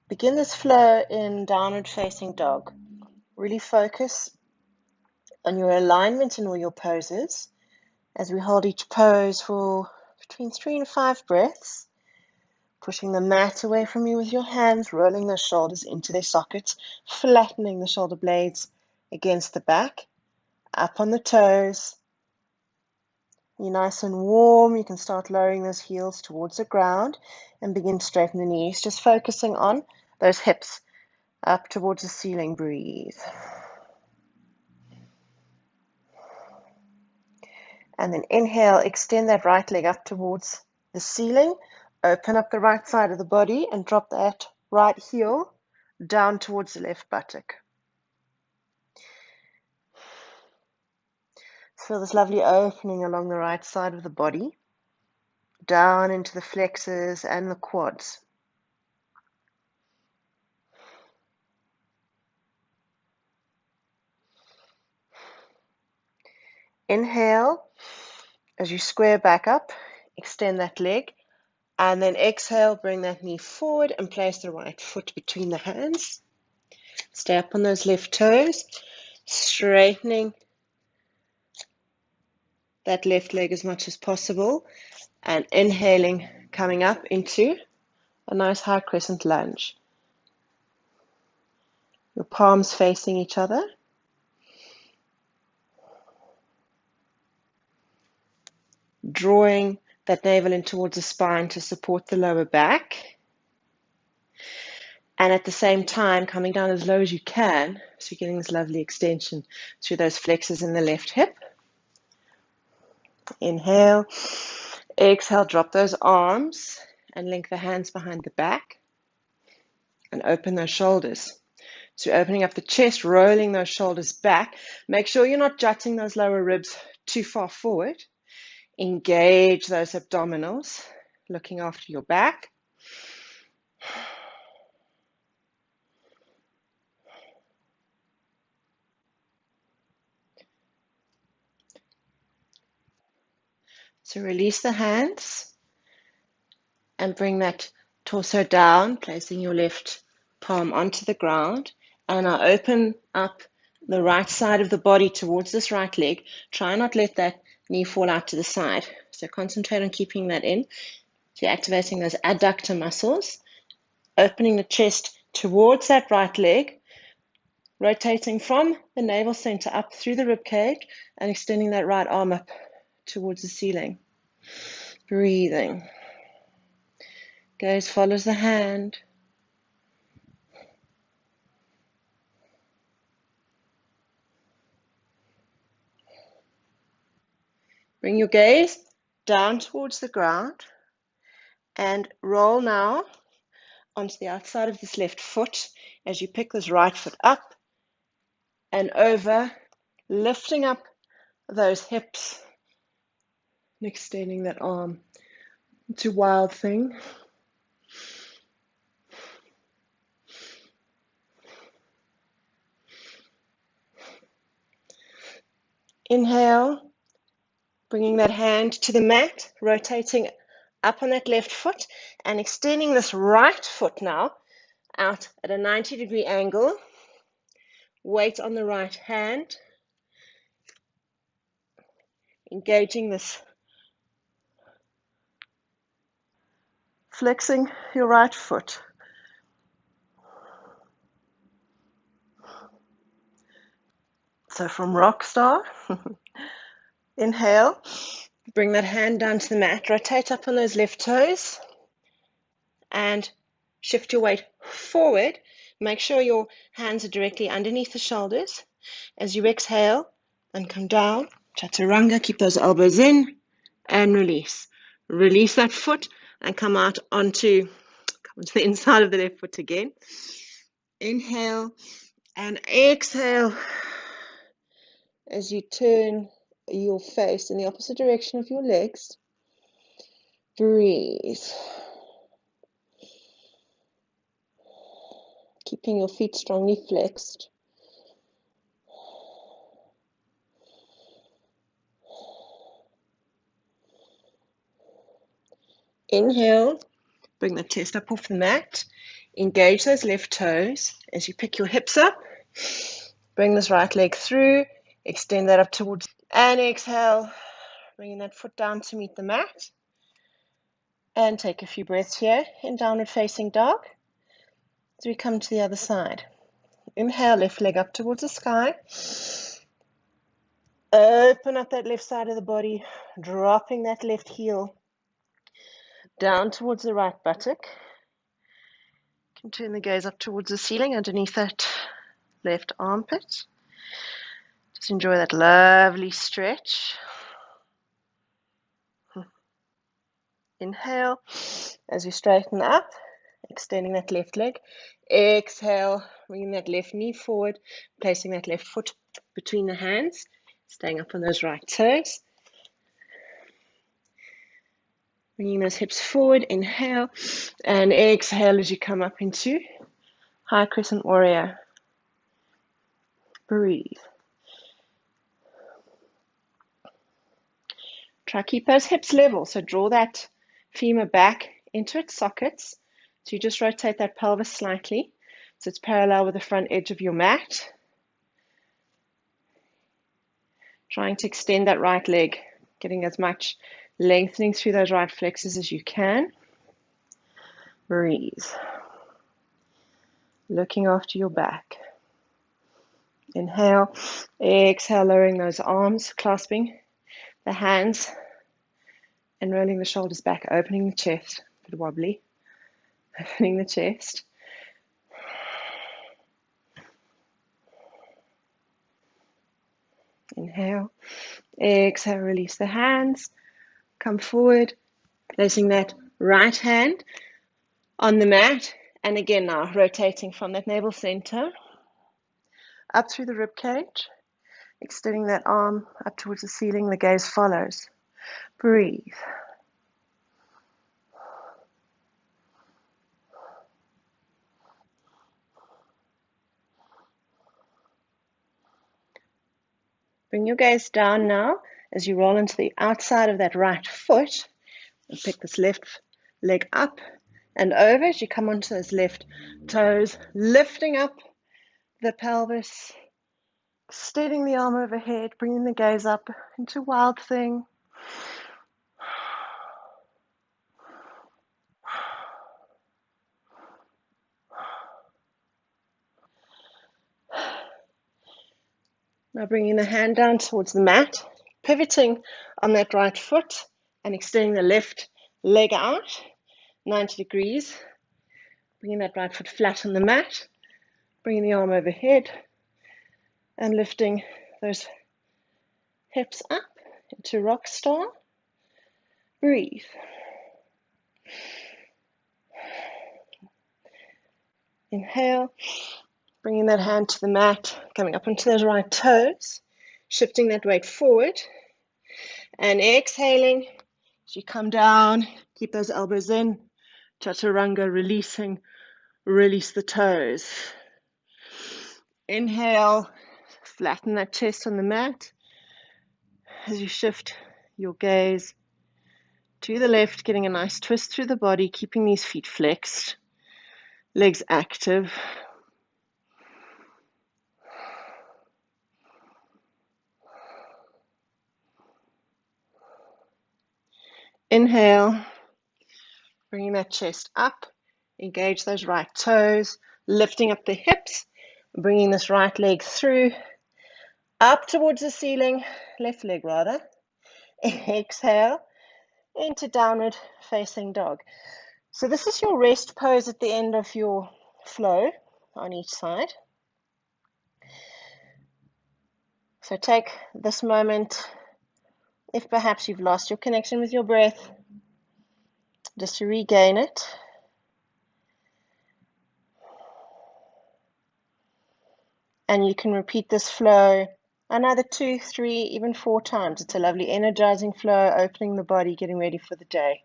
Begin this flow in downward facing dog. Really focus on your alignment in all your poses as we hold each pose for between 3 and 5 breaths, pushing the mat away from you with your hands, rolling those shoulders into their sockets, flattening the shoulder blades against the back, up on the toes. You're nice and warm. You can start lowering those heels towards the ground and begin to straighten the knees, just focusing on those hips up towards the ceiling. Breathe. And then inhale, extend that right leg up towards the ceiling. Open up the right side of the body and drop that right heel down towards the left buttock. Feel this lovely opening along the right side of the body, down into the flexors and the quads. Inhale as you square back up, extend that leg, and then exhale, bring that knee forward and place the right foot between the hands. Stay up on those left toes, straightening that left leg as much as possible, and inhaling, coming up into a nice high crescent lunge. Your palms facing each other. Drawing that navel in towards the spine to support the lower back. And at the same time, coming down as low as you can, so you're getting this lovely extension through those flexors in the left hip. Inhale. Exhale, drop those arms and link the hands behind the back and open those shoulders. So you're opening up the chest, rolling those shoulders back. Make sure you're not jutting those lower ribs too far forward. Engage those abdominals, looking after your back. So release the hands and bring that torso down, placing your left palm onto the ground. And now open up the right side of the body towards this right leg. Try not let that knee fall out to the side. So concentrate on keeping that in. So you're activating those adductor muscles, opening the chest towards that right leg, rotating from the navel center up through the rib cage and extending that right arm up towards the ceiling. Breathing. Gaze follows the hand. Bring your gaze down towards the ground and roll now onto the outside of this left foot as you pick this right foot up and over, lifting up those hips and extending that arm to wild thing. Inhale, bringing that hand to the mat, rotating up on that left foot and extending this right foot now out at a 90-degree angle. Weight on the right hand, engaging this, flexing your right foot. So from rock star, inhale, bring that hand down to the mat, rotate up on those left toes and shift your weight forward. Make sure your hands are directly underneath the shoulders. As you exhale and come down, chaturanga, keep those elbows in and release. Release that foot and come out onto the inside of the left foot again. Inhale and exhale as you turn your face in the opposite direction of your legs. Breathe. Keeping your feet strongly flexed. Inhale, bring the chest up off the mat. Engage those left toes as you pick your hips up. Bring this right leg through, extend that up towards, and exhale, bringing that foot down to meet the mat. And take a few breaths here in downward facing dog as we come to the other side. Inhale, left leg up towards the sky. Open up that left side of the body, dropping that left heel down towards the right buttock. You can turn the gaze up towards the ceiling underneath that left armpit. Just enjoy that lovely stretch. Inhale as you straighten up, extending that left leg. Exhale, bringing that left knee forward, placing that left foot between the hands, staying up on those right toes. Bringing those hips forward, inhale, and exhale as you come up into high crescent warrior. Breathe. Try to keep those hips level, so draw that femur back into its sockets. So you just rotate that pelvis slightly so it's parallel with the front edge of your mat. Trying to extend that right leg, getting as much lengthening through those right flexors as you can. Breathe. Looking after your back. Inhale, exhale, lowering those arms, clasping the hands and rolling the shoulders back, opening the chest. A bit wobbly. Opening the chest. Inhale, exhale, release the hands. Come forward, placing that right hand on the mat. And again now, rotating from that navel center up through the rib cage, extending that arm up towards the ceiling. The gaze follows. Breathe. Bring your gaze down now as you roll into the outside of that right foot and pick this left leg up and over as you come onto those left toes, lifting up the pelvis, extending the arm overhead, bringing the gaze up into Wild Thing. Now bringing the hand down towards the mat, pivoting on that right foot and extending the left leg out, 90 degrees. Bringing that right foot flat on the mat, bringing the arm overhead and lifting those hips up into rock star. Breathe. Inhale. Bringing that hand to the mat, coming up onto those right toes, shifting that weight forward, and exhaling as you come down, keep those elbows in, chaturanga, releasing, release the toes. Inhale, flatten that chest on the mat as you shift your gaze to the left, getting a nice twist through the body, keeping these feet flexed, legs active. Inhale, bringing that chest up, engage those right toes, lifting up the hips, bringing this right leg through, up towards the ceiling, left leg rather. Exhale, into downward facing dog. So this is your rest pose at the end of your flow on each side. So take this moment, if perhaps you've lost your connection with your breath, just to regain it. And you can repeat this flow another 2, 3, even 4 times. It's a lovely energizing flow, opening the body, getting ready for the day.